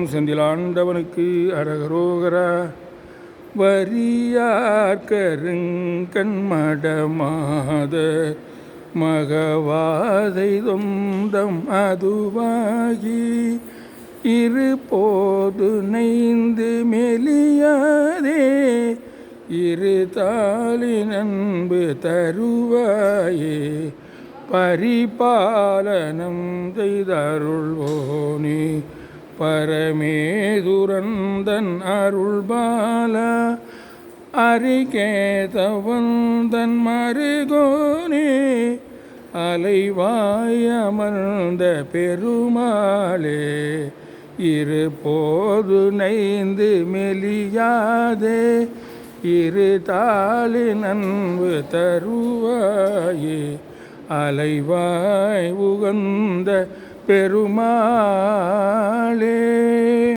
செந்திலாண்டவனுக்கு அரகரோகரா. வரியார் கருங்கண்மடமாத மகவாதை தொந்தம் அதுவாகி இருபோது நைந்து மெலியாதே இரு தாளின் அன்பு தருவாயே பரிபாலனம் செய்தருள்வோனே பரமேதுரந்தன் அருள்பால அரிகேதவந்தன் மருகோனே அலைவாய் அமர்ந்த பெருமாளே இருபோது நைந்து மெலியாதே இரு தாளின் அன்பு தருவாயே அலைவாய் உகந்த பெருமாளே.